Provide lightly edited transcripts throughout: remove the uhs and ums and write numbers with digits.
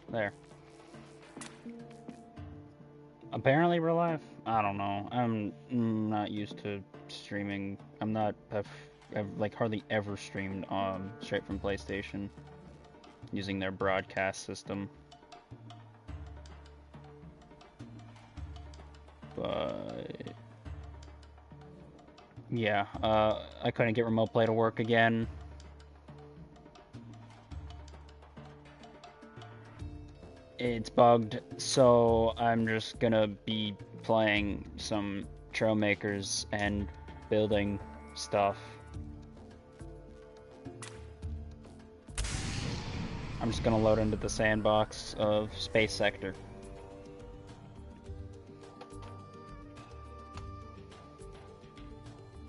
There. Apparently real life? I don't know. I'm not used to streaming. I've like hardly ever streamed straight from PlayStation using their broadcast system. But yeah, I couldn't get remote play to work again. It's bugged, so I'm just gonna be playing some Trailmakers and building stuff. I'm just gonna load into the sandbox of Space Sector.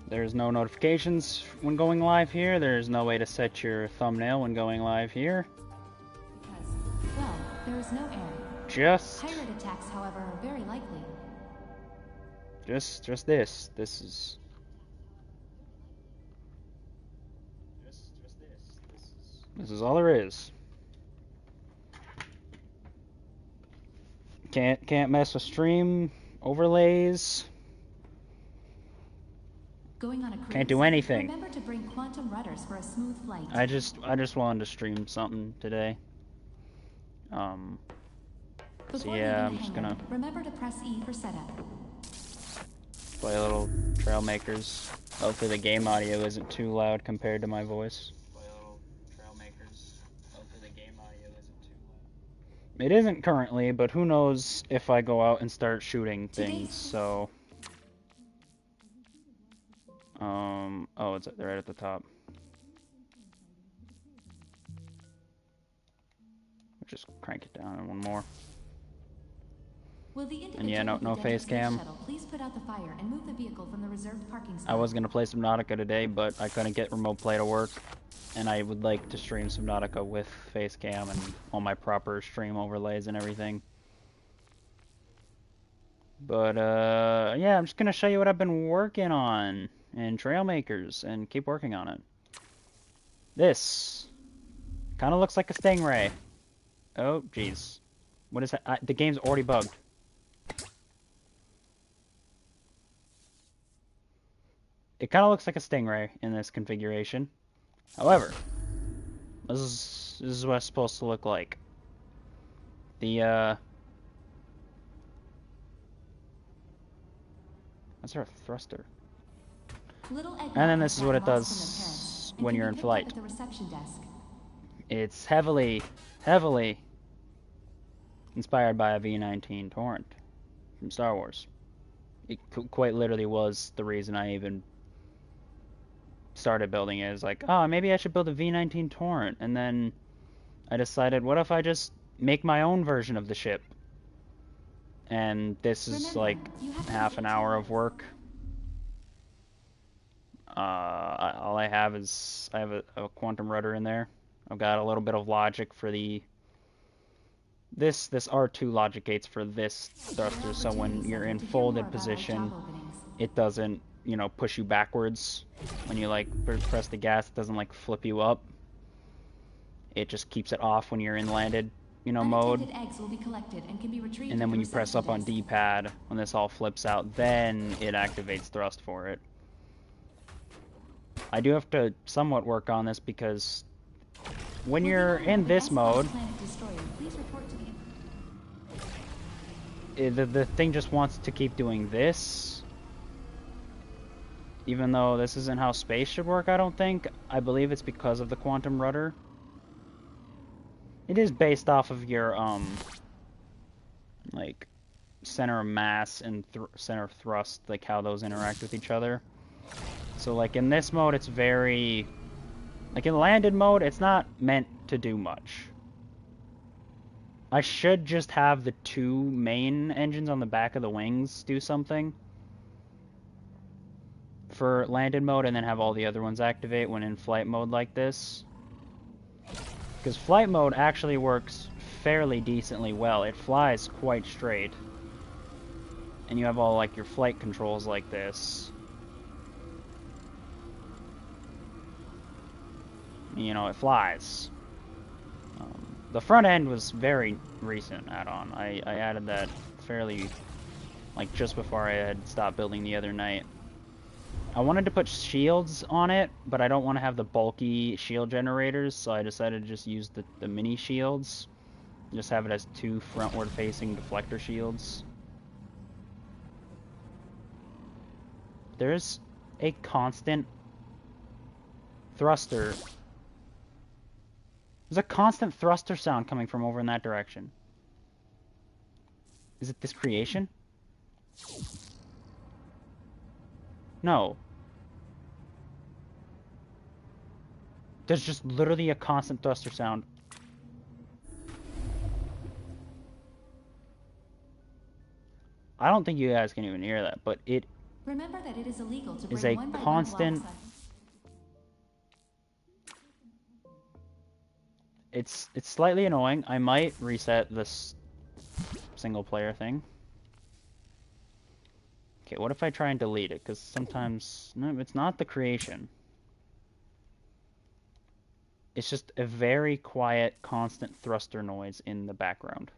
There's no notifications when going live here. There's no way to set your thumbnail when going live here. Well, there is no error. Just Pirate attacks, however, are very likely. Just this. This is This is all there is. Can't mess with stream overlays. Going on a cruise, Can't do anything. Remember to bring quantum rudders for a smooth flight. I just wanted to stream something today. So yeah, I'm just gonna remember to press E for setup. Play a little Trailmakers. Hopefully the game audio isn't too loud compared to my voice. It isn't currently, but who knows if I go out and start shooting things, so... oh, it's right at the top. Just crank it down and one more. And yeah, no face cam. Please put out the fire and move the vehicle from the reserved parking spot. I was gonna play Subnautica today, but I couldn't get remote play to work. And I would like to stream Subnautica with face cam and all my proper stream overlays and everything. But yeah, I'm just gonna show you what I've been working on in Trailmakers and keep working on it. This kind of looks like a stingray. Oh, jeez. What is that? The game's already bugged. It kind of looks like a stingray in this configuration. However, this is what it's supposed to look like. The, That's our thruster. And then this is what it does when you're in flight. It's heavily inspired by a V-19 Torrent from Star Wars. It quite literally was the reason I even started building it. Is like, oh, maybe I should build a V-19 Torrent, and then I decided, what if I just make my own version of the ship? And this is like half an hour of work. All I have is I have a quantum rudder in there. I've got a little bit of logic for this R2 logic gates for this thruster, so when you're in folded position, it doesn't, you know, push you backwards. When you like press the gas, it doesn't like flip you up. It just keeps it off when you're in landed, you know, mode. And then when you press up on D-pad, when this all flips out, then it activates thrust for it. I do have to somewhat work on this because when you're in this mode, the thing just wants to keep doing this. Even though this isn't how space should work, I don't think. I believe it's because of the quantum rudder. It is based off of your, like, center of mass and center of thrust, like how those interact with each other. So, like, in this mode, it's very... Like, in landed mode, it's not meant to do much. I should just have the two main engines on the back of the wings do something for landed mode, and then have all the other ones activate when in flight mode like this. Because flight mode actually works fairly decently well. It flies quite straight. And you have all, like, your flight controls like this. You know, it flies. The front end was very recent add-on. I added that fairly, like, just before I had stopped building the other night. I wanted to put shields on it, but I don't want to have the bulky shield generators, so I decided to just use the mini shields. Just have it as two frontward-facing deflector shields. There's a constant thruster. There's a constant thruster sound coming from over in that direction. Is it this creation? No. There's just literally a constant thruster sound. I don't think you guys can even hear that, but it Remember that it is illegal to is bring a one by constant. one blocks It's slightly annoying. I might reset this single player thing. Okay, what if I try and delete it? Because sometimes no, it's not the creation. It's just a very quiet, constant thruster noise in the background.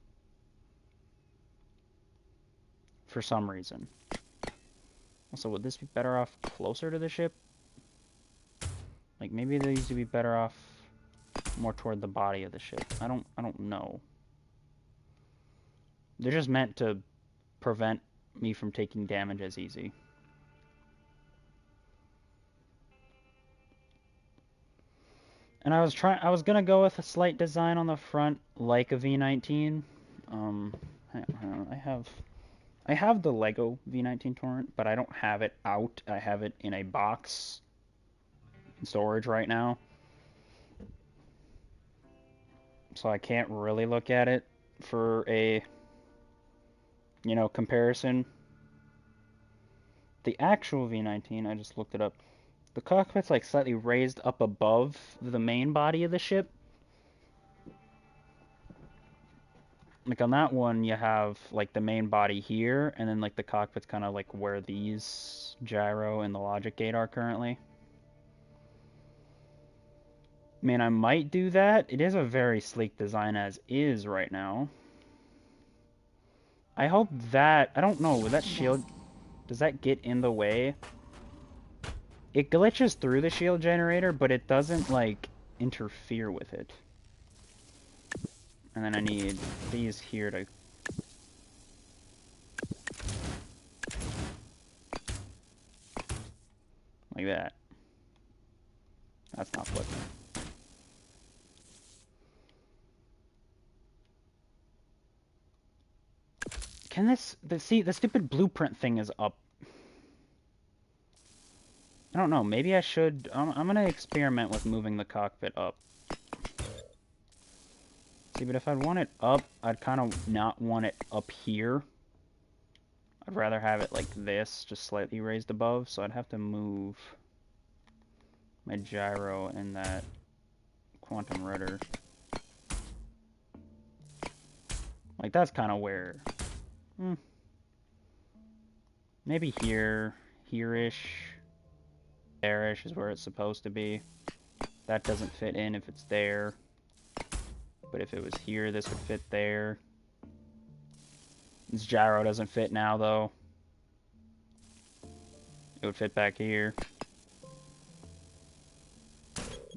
For some reason. Also, would this be better off closer to the ship? Like, maybe these would be better off more toward the body of the ship. I don't know. They're just meant to prevent me from taking damage as easy. And I was gonna go with a slight design on the front, like a V19. I have the Lego V19 Torrent, but I don't have it out. I have it in a box in storage right now, so I can't really look at it for a, comparison. The actual V19, I just looked it up. The cockpit's like slightly raised up above the main body of the ship. Like on that one, you have like the main body here, and then like the cockpit's kind of like where these gyro and the logic gate are currently. I mean, I might do that. It is a very sleek design as is right now. I hope that, I don't know, with that shield, does that get in the way? It glitches through the shield generator, but it doesn't, like, interfere with it. And then I need these here to... like that. That's not flipping. Can this... see, the stupid blueprint thing is up. I don't know, maybe I should... I'm gonna experiment with moving the cockpit up. See, but if I'd want it up, I'd kind of not want it up here. I'd rather have it like this, just slightly raised above, so I'd have to move my gyro and that quantum rudder. Like, that's kind of where... maybe here, here-ish, there-ish is where it's supposed to be. That doesn't fit in if it's there. But if it was here, this would fit there. This gyro doesn't fit now, though. It would fit back here.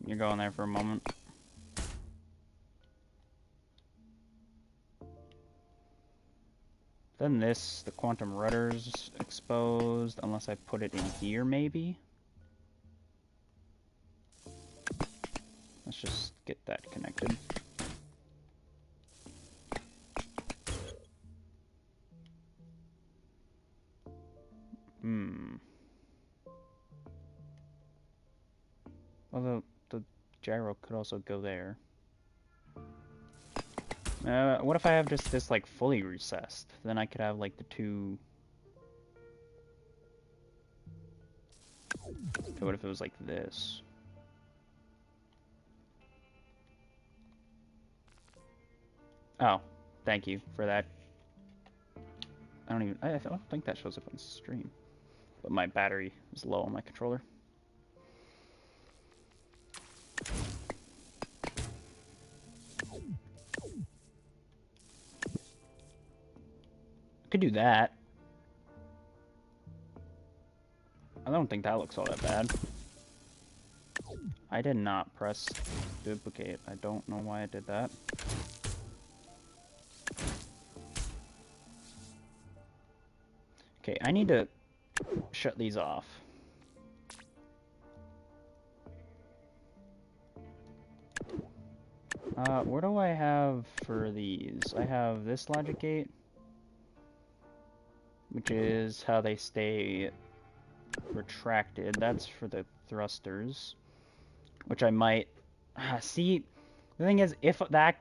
You're going there for a moment. Then this, the quantum rudder's exposed, unless I put it in here, maybe? Let's just get that connected. Although, the gyro could also go there. What if I have just this, like, fully recessed? Then I could have, like, the two... Okay, what if it was like this? Oh, thank you for that. I don't think that shows up on stream. But my battery is low on my controller. Could do that. I don't think that looks all that bad. I did not press duplicate. I don't know why I did that. Okay, I need to shut these off. What do I have for these? I have this logic gate, which is how they stay retracted. That's for the thrusters, which I might... see, the thing is, if that...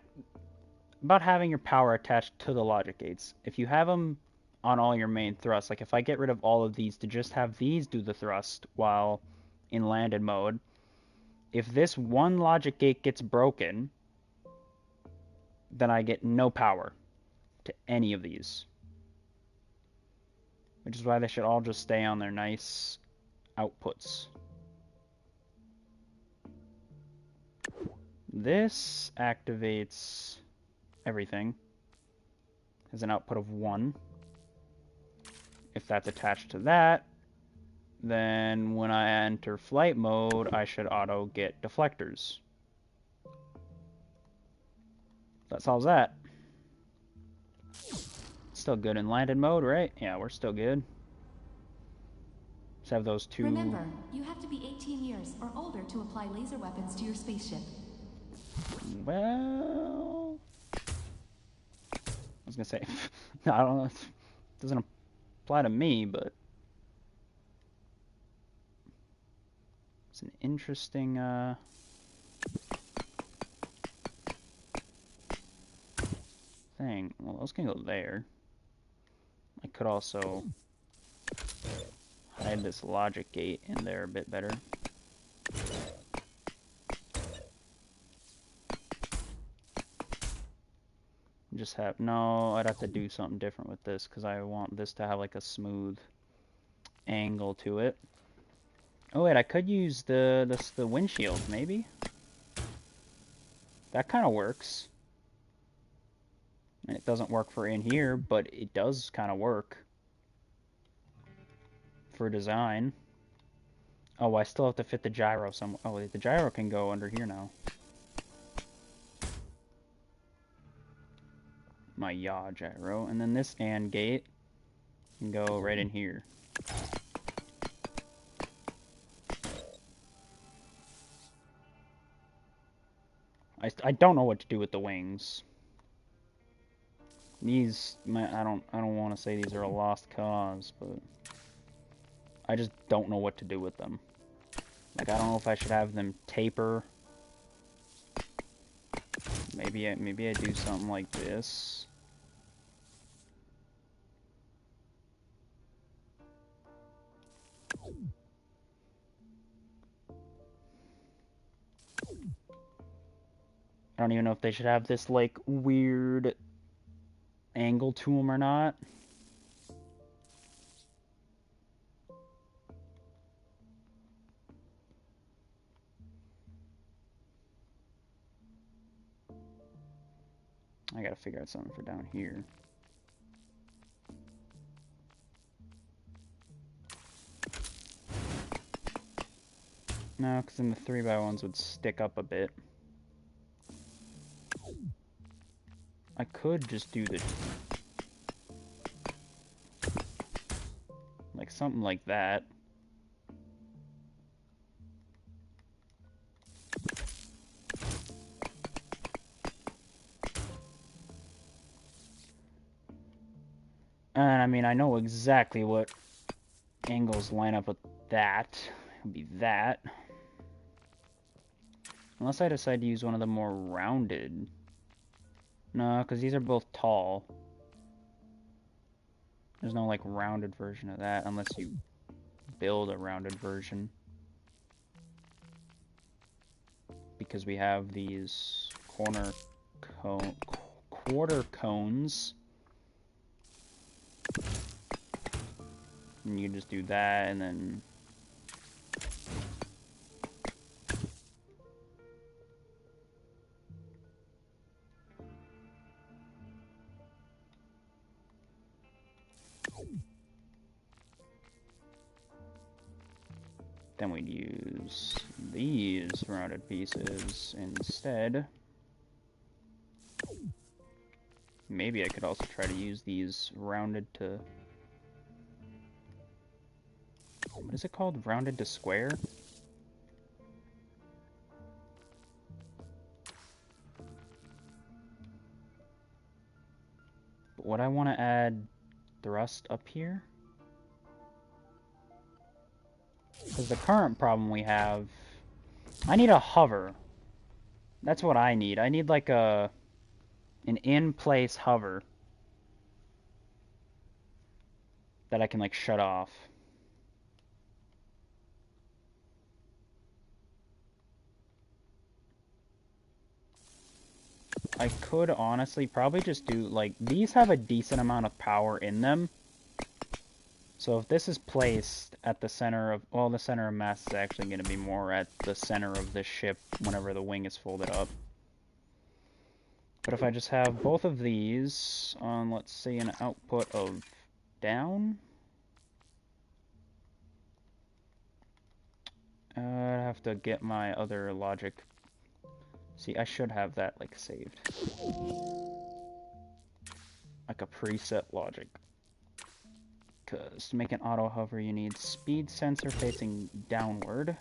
about having your power attached to the logic gates. If you have them on all your main thrusts, like if I get rid of all of these to just have these do the thrust while in landed mode, if this one logic gate gets broken, then I get no power to any of these. Which is why they should all just stay on their nice outputs. This activates everything as an output of 1. If that's attached to that, then when I enter flight mode, I should auto get deflectors. That solves that. Still good in landed mode, right? Yeah, we're still good. Let's have those two... Remember, you have to be 18 years or older to apply laser weapons to your spaceship. Well... I was gonna say... no, I don't know. It doesn't apply to me, but... it's an interesting, thing. Well, those can go there. I could also hide this logic gate in there a bit better. Just have... no, I'd have to do something different with this because I want this to have like a smooth angle to it. Oh wait, I could use the windshield, maybe? That kind of works. And it doesn't work for in here, but it does kind of work for design. Oh, I still have to fit the gyro somewhere. Oh, wait, the gyro can go under here now. My yaw gyro. And then this AND gate can go right in here. I don't know what to do with the wings. These, I don't want to say these are a lost cause, but I just don't know what to do with them. Like, I don't know if I should have them taper. Maybe I do something like this. I don't even know if they should have this, like, weird angle to them or not. I gotta figure out something for down here. No, because then the 3x1s would stick up a bit. I could just do the... like, something like that. And, I mean, I know exactly what angles line up with that. It would be that. Unless I decide to use one of the more rounded... no, because these are both tall. There's no, like, rounded version of that, unless you build a rounded version. Because we have these quarter cones. And you just do that, and then... Then we'd use these rounded pieces instead. Maybe I could also try to use these rounded to... What is it called? Rounded to square? But would I want to add thrust up here? Because the current problem we have... I need a hover. That's what I need. I need like an in-place hover that I can like shut off. I could honestly probably just do like these have a decent amount of power in them. So if this is placed at the center of, well, the center of mass is actually going to be more at the center of the ship whenever the wing is folded up. But if I just have both of these on, let's say, an output of down, I have to get my other logic. See, I should have that, like, saved. Like a preset logic. Because to make an auto hover, you need speed sensor facing downward.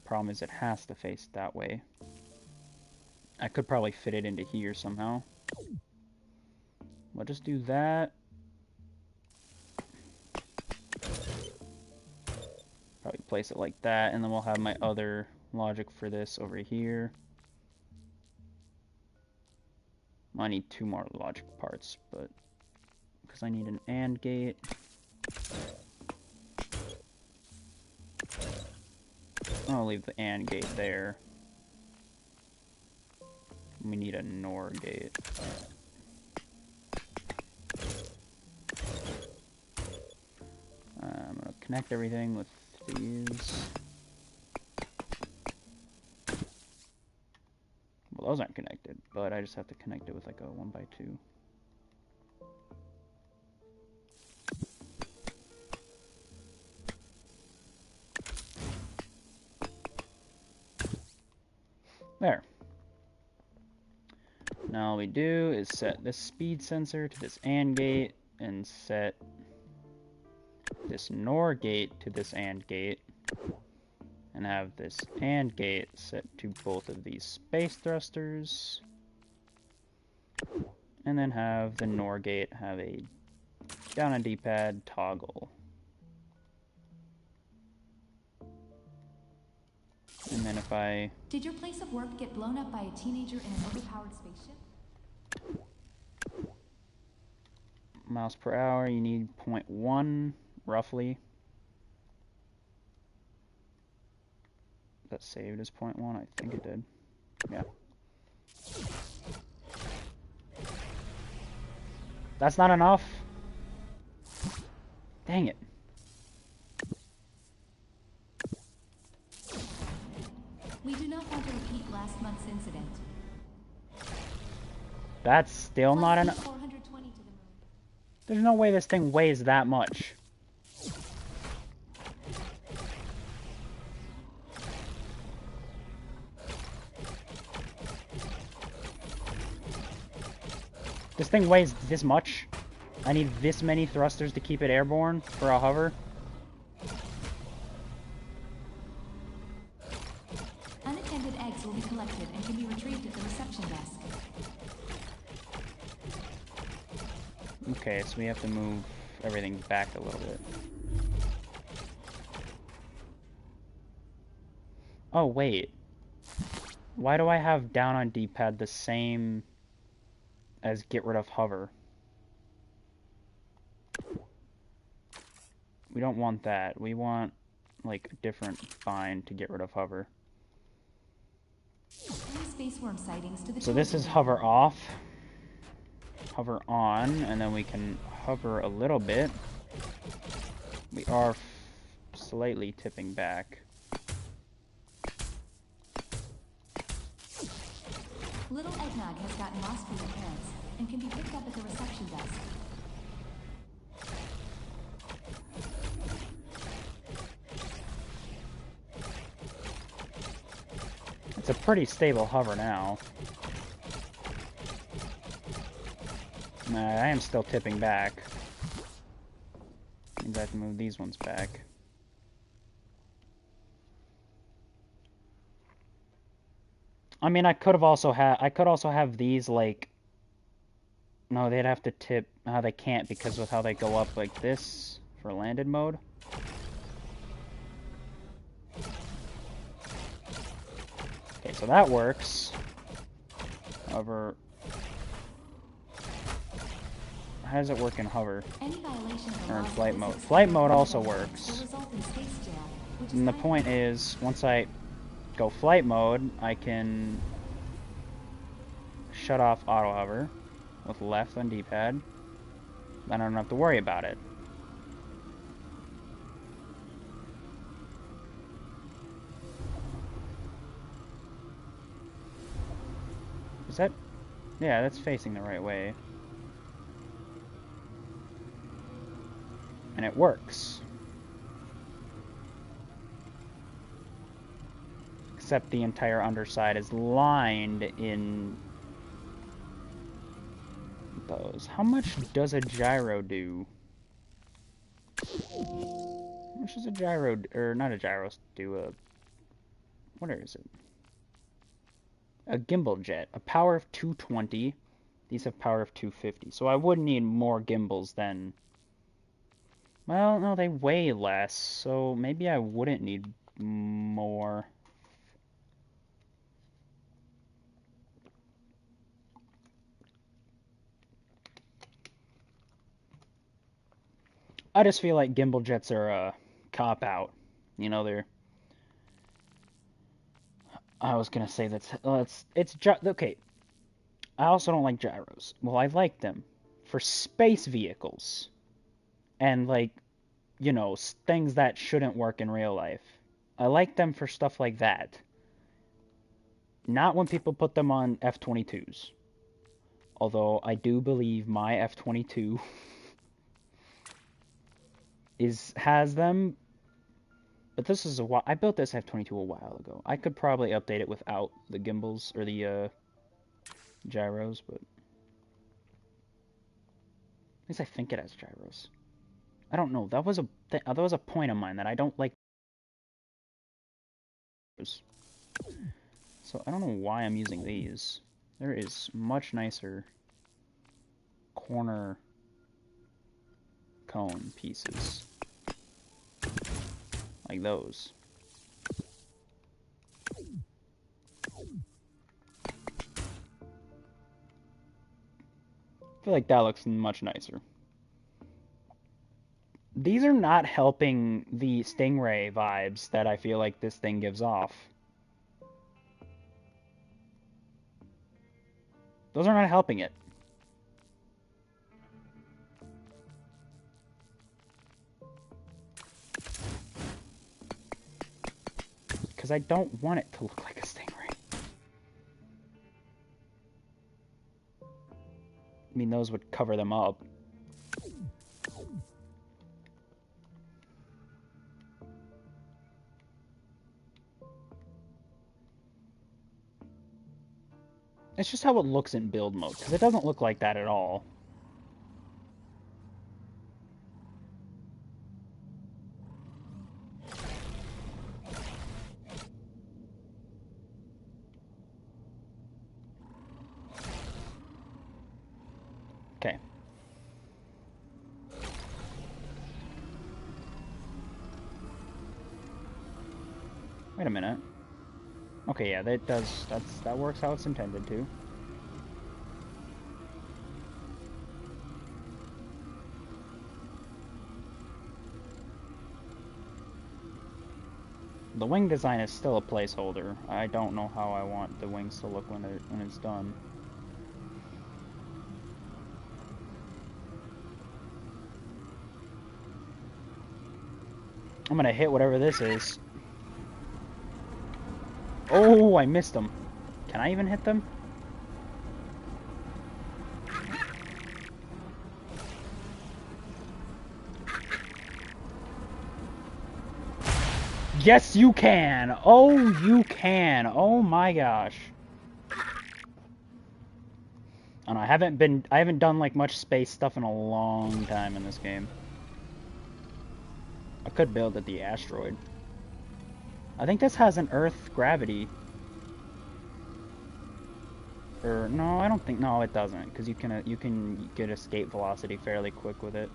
Problem is it has to face that way. I could probably fit it into here somehow. We'll just do that. Probably place it like that, and then we'll have my other logic for this over here. I need two more logic parts, but because I need an AND gate. I'll leave the AND gate there. We need a NOR gate. I'm going to connect everything with these. Well, those aren't connected, but I just have to connect it with like a 1x2. There. Now all we do is set this speed sensor to this AND gate and set this NOR gate to this AND gate and have this AND gate set to both of these space thrusters and then have the NOR gate have a down on D-pad toggle. And then if I... Did your place of work get blown up by a teenager in an overpowered spaceship? Miles per hour, you need 0.1, roughly. That saved as 0.1, I think it did. Yeah. That's not enough? Dang it. We do not want to repeat last month's incident. That's still not enough. There's no way this thing weighs that much. This thing weighs this much? I need this many thrusters to keep it airborne for a hover? Unattended eggs will be collected and can be retrieved at the reception desk. Okay, so we have to move everything back a little bit. Oh, wait. Why do I have down on D-pad the same as get rid of hover? We don't want that. We want, like, a different bind to get rid of hover. So this is hover off, hover on, and then we can hover a little bit. We are slightly tipping back. Little Eggnog has gotten lost from your parents. and can be picked up at the reception desk. It's a pretty stable hover now. I am still tipping back. Means I have to move these ones back. I mean, I could also have these like. No, they'd have to tip. They can't because with how they go up like this for landed mode. Okay, so that works. However, how does it work in hover? Or in flight mode? Flight mode also works. And the point is, once I go flight mode, I can shut off auto hover with left on D-pad. Then I don't have to worry about it. Is that... Yeah, that's facing the right way. And it works. Except the entire underside is lined in those. How much does a gyro do? How much does a gyro... Or not a gyro do, a... What is it? A gimbal jet. A power of 220. These have power of 250. So I would need more gimbals than... Well, no, they weigh less. So maybe I wouldn't need more. I just feel like gimbal jets are a cop-out. You know, they're... I was gonna say that's... okay. I also don't like gyros. Well, I like them for space vehicles. And, like, you know, things that shouldn't work in real life. I like them for stuff like that. Not when people put them on F-22s. Although, I do believe my F-22 has them. But this is a while... I built this F-22 a while ago. I could probably update it without the gimbals, or the, gyros, but... At least I think it has gyros. I don't know. That was a point of mine that I don't like. So I don't know why I'm using these. There is much nicer corner cone pieces. Like those. I feel like that looks much nicer. These are not helping the Stingray vibes that I feel like this thing gives off. Those are not helping it. Because I don't want it to look like a Stingray. I mean, those would cover them up. It's just how it looks in build mode, because it doesn't look like that at all. Okay. Wait a minute. Okay, yeah, that works how it's intended to. The wing design is still a placeholder. I don't know how I want the wings to look when it's done. I'm gonna hit whatever this is. Oh, I missed them. Can I even hit them? Yes, you can! Oh, you can! Oh my gosh. And I haven't done like much space stuff in a long time in this game. I could build at the asteroid. I think this has an Earth gravity. Or no, I don't think. No, it doesn't, because you can get escape velocity fairly quick with it.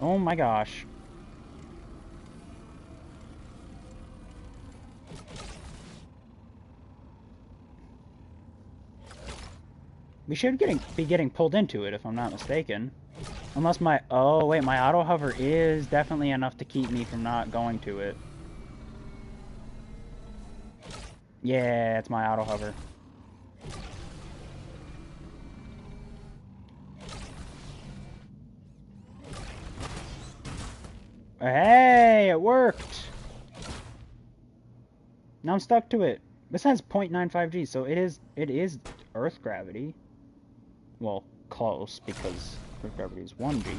Oh my gosh. We should be getting pulled into it, if I'm not mistaken. Unless my... Oh, wait, my auto hover is definitely enough to keep me from not going to it. Yeah, it's my auto hover. Hey, it worked! Now I'm stuck to it. This has 0.95 G, so it is Earth gravity. Well, close, because Earth gravity is 1 G.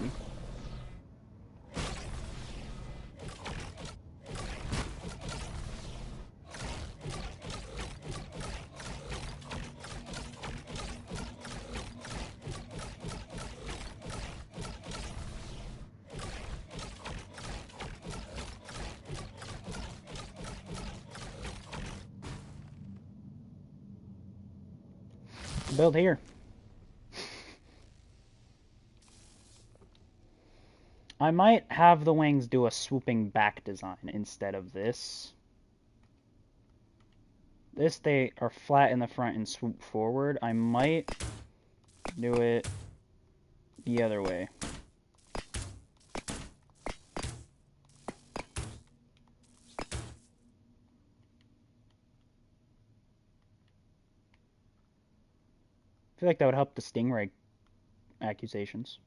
Build here. I might have the wings do a swooping back design instead of this. They are flat in the front and swoop forward. I might do it the other way. I feel like that would help the stingray accusations.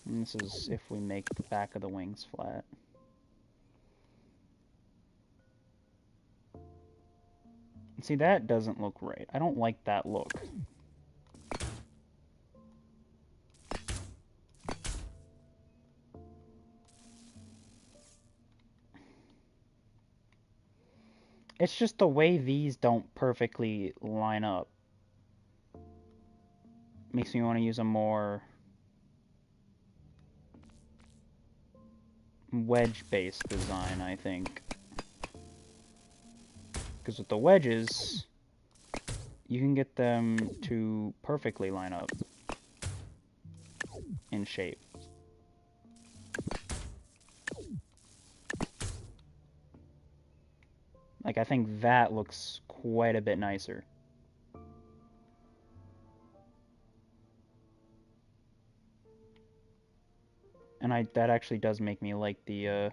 And this is if we make the back of the wings flat. See, that doesn't look right. I don't like that look. It's just the way these don't perfectly line up. Makes me want to use a more wedge-based design, I think. Because with the wedges, you can get them to perfectly line up in shape. Like, I think that looks quite a bit nicer. And that actually does make me like the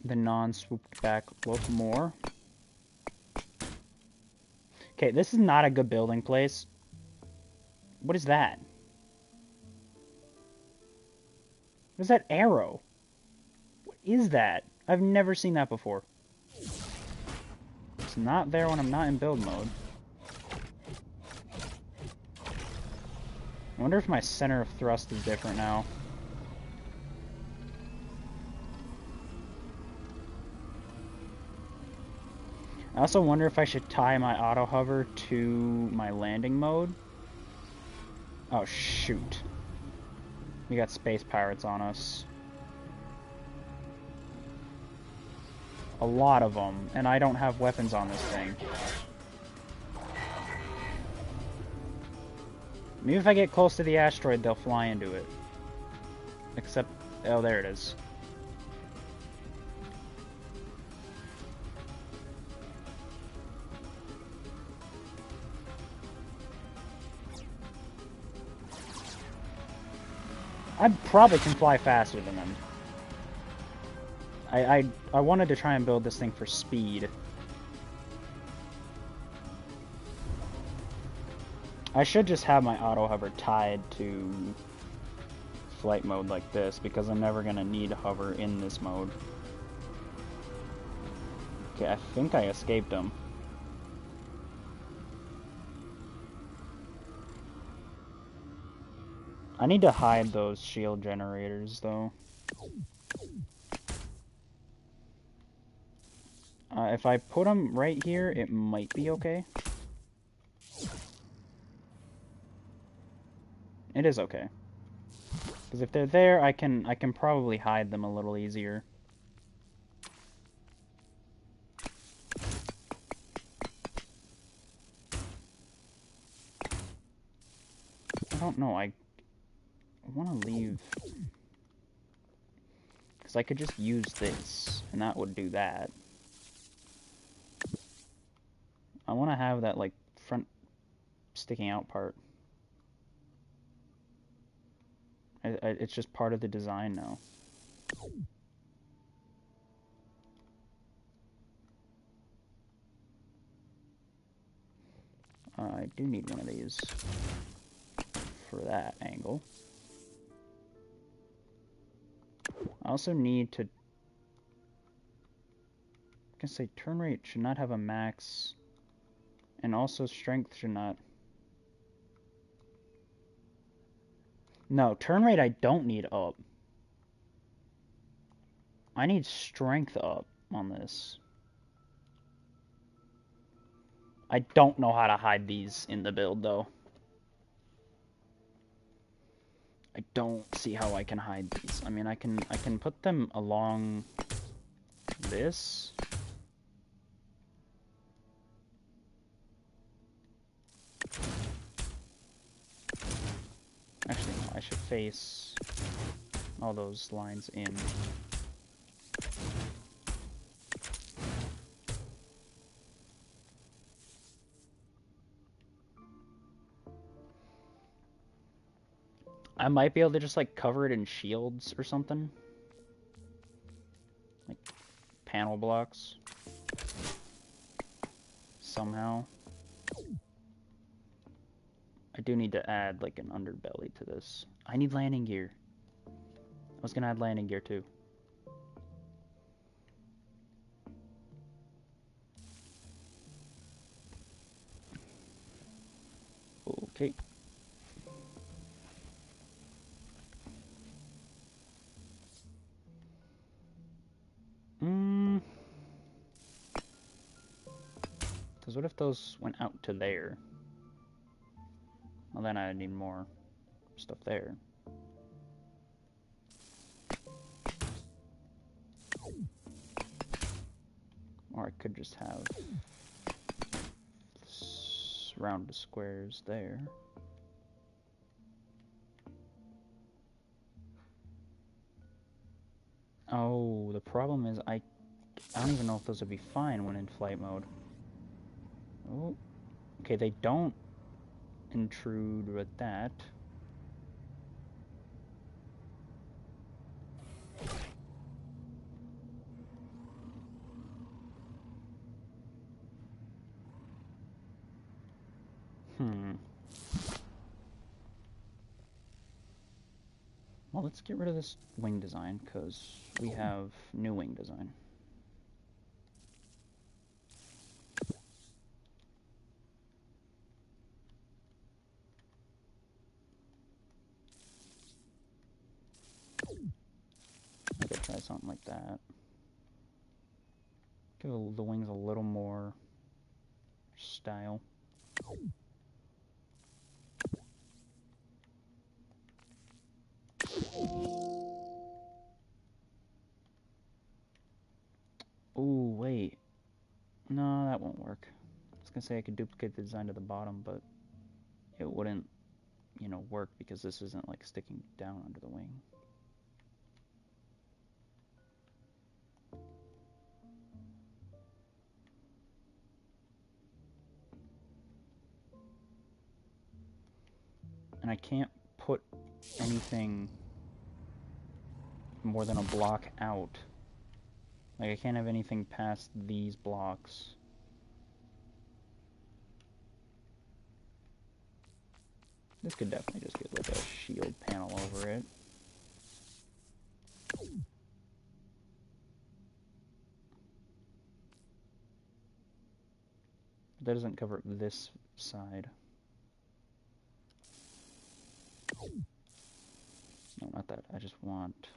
non-swooped back look more. Okay, this is not a good building place. What is that? What is that arrow? What is that? I've never seen that before. It's not there when I'm not in build mode. I wonder if my center of thrust is different now. I also wonder if I should tie my auto hover to my landing mode. Oh shoot. We got space pirates on us. A lot of them, and I don't have weapons on this thing. Maybe if I get close to the asteroid, they'll fly into it. Except, oh, there it is. I probably can fly faster than them. I wanted to try and build this thing for speed. I should just have my auto hover tied to flight mode like this, because I'm never going to need hover in this mode. Okay, I think I escaped him. I need to hide those shield generators, though. If I put them right here, it might be okay. It is okay. Because if they're there, I can probably hide them a little easier. I don't know, I want to leave... Because I could just use this, and that would do that. I want to have that, like, front sticking out part. It's just part of the design now. I do need one of these for that angle. I also need to... I can say turn rate should not have a max, and also strength should not... No, turn rate I don't need up. I need strength up on this. I don't know how to hide these in the build, though. I don't see how I can hide these. I mean, I can put them along this. Actually, no, I should face all those lines in. I might be able to just, like, cover it in shields or something. Like, panel blocks. Somehow. I do need to add, like, an underbelly to this. I need landing gear. I was gonna add landing gear, too. Okay. Because what if those went out to there? Well, then I need more stuff there. Or I could just have rounded squares there. Oh, the problem is I don't even know if those would be fine when in flight mode. Oh, okay, they don't intrude with that. Well, let's get rid of this wing design, because we have new wing design. I could try something like that. Give the wings a little more style. Ooh, wait. No, that won't work. I was gonna say I could duplicate the design to the bottom, but it wouldn't, you know, work because this isn't, like, sticking down under the wing. And I can't put anything more than a block out. Like, I can't have anything past these blocks. This could definitely just get, like, a shield panel over it. That doesn't cover this side. No, not that. I just want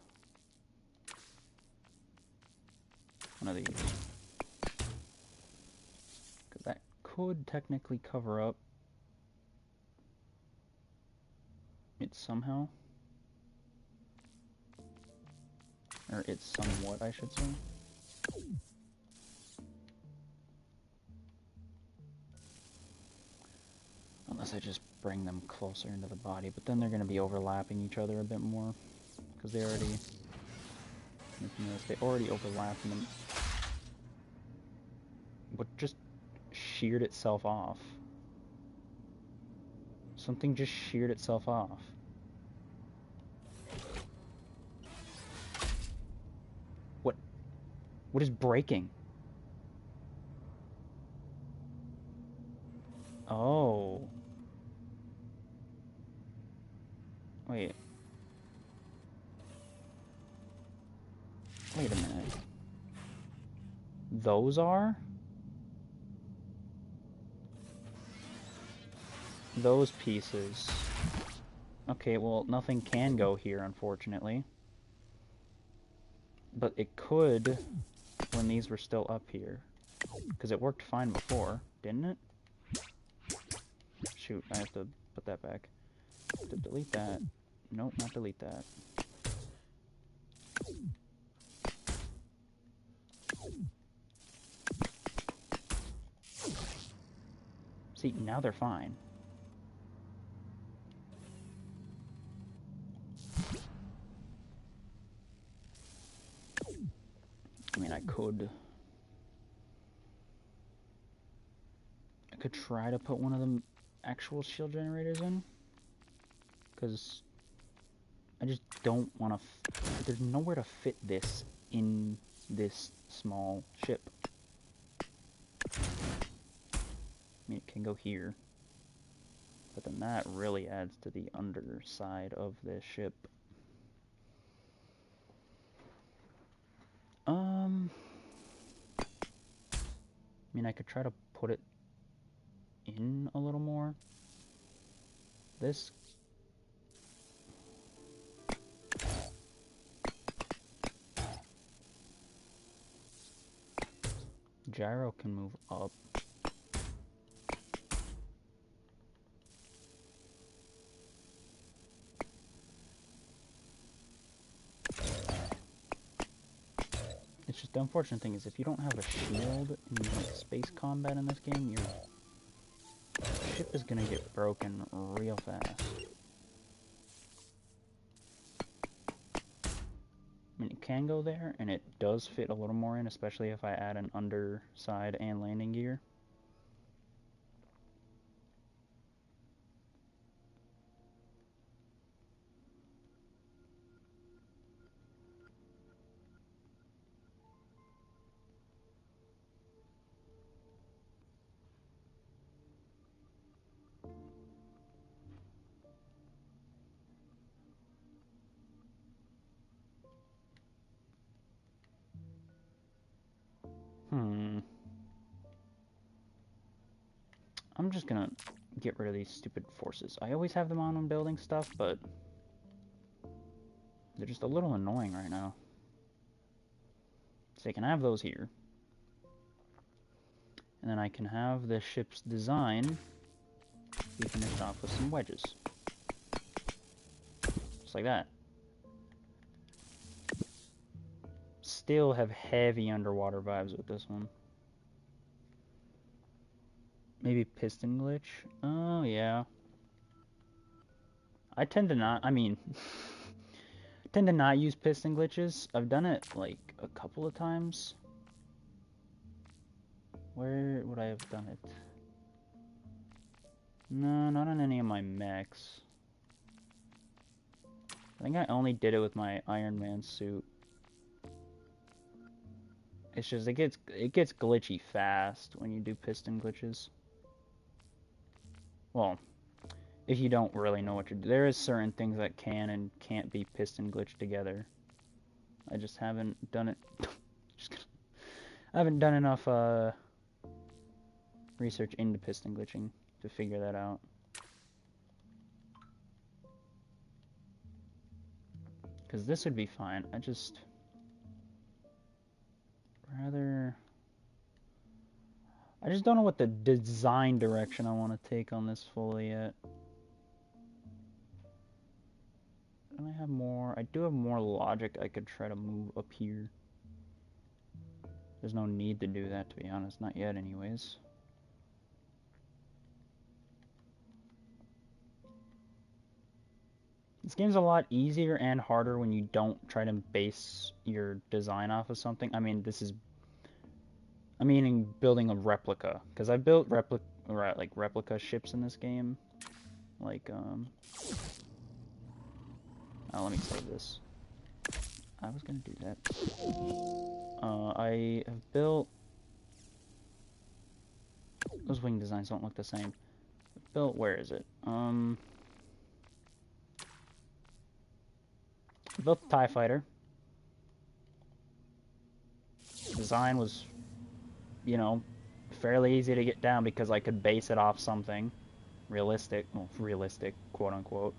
one of these. Because that could technically cover up it somehow. Or it's somewhat, I should say. Unless I just bring them closer into the body, but then they're going to be overlapping each other a bit more. Because they already, if you notice, they already overlap them. What just sheared itself off? Something just sheared itself off. What? What is breaking? Oh. Wait. Wait a minute. Those are? Those pieces. Okay, well, nothing can go here, unfortunately. But it could when these were still up here. Because it worked fine before, didn't it? Shoot, I have to put that back. To delete that. Nope, not delete that. See, now they're fine. I mean, I could try to put one of the actual shield generators in. Because I just don't want to... There's nowhere to fit this in this small ship. I mean, it can go here. But then that really adds to the underside of this ship. I mean, I could try to put it in a little more. This... Gyro can move up. It's just the unfortunate thing is if you don't have a shield in like space combat in this game, your ship is gonna get broken real fast. I mean, it can go there, and it does fit a little more in, especially if I add an underside and landing gear. I'm just gonna get rid of these stupid forces. I always have them on when building stuff, but they're just a little annoying right now. So I can have those here. And then I can have the ship's design be finished off with some wedges. Just like that. Still have heavy underwater vibes with this one. Maybe piston glitch? Oh, yeah. I tend to not, I mean, tend to not use piston glitches. I've done it, like, a couple of times. Where would I have done it? No, not on any of my mechs. I think I only did it with my Iron Man suit. It's just, it gets glitchy fast when you do piston glitches. Well, if you don't really know what you're doing. There is certain things that can and can't be piston glitched together. I just haven't done it. I haven't done enough research into piston glitching to figure that out. Because this would be fine. I just don't know what the design direction I want to take on this fully yet. And I have more. I do have more logic I could try to move up here. There's no need to do that, to be honest. Not yet, anyways. This game's a lot easier and harder when you don't try to base your design off of something. I mean, in building a replica, because I built replica ships in this game. Like, oh, let me save this. I was gonna do that. I have built... Those wing designs don't look the same. Where is it? I built the TIE Fighter. Design was, you know, fairly easy to get down because I could base it off something realistic, quote unquote.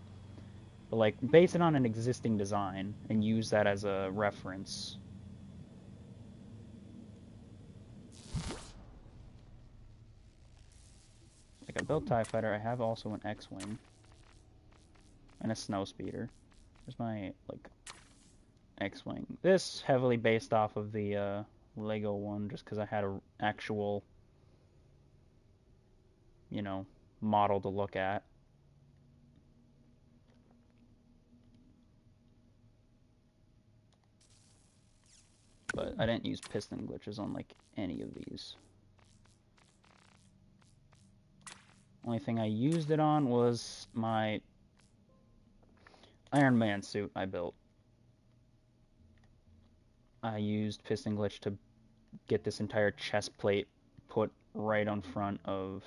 But like, base it on an existing design and use that as a reference. Like, I built TIE Fighter. I have also an X-Wing. And a Snowspeeder. There's my, like, X-Wing. This heavily based off of the Lego one, just because I had an actual, you know, model to look at. But I didn't use piston glitches on, like, any of these. Only thing I used it on was my Iron Man suit I built. I used piston glitch to get this entire chest plate put right on front of,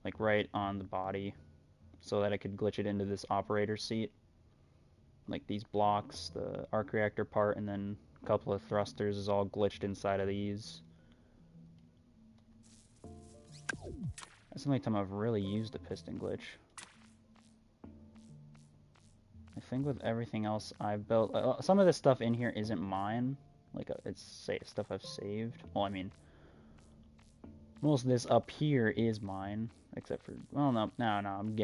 like, right on the body, so that I could glitch it into this operator seat. Like, these blocks, the arc reactor part, and then a couple of thrusters is all glitched inside of these. That's the only time I've really used a piston glitch. I think with everything else I've built, some of this stuff in here isn't mine. Like, it's stuff I've saved. Well, I mean, most of this up here is mine, except for, well, no, I'm getting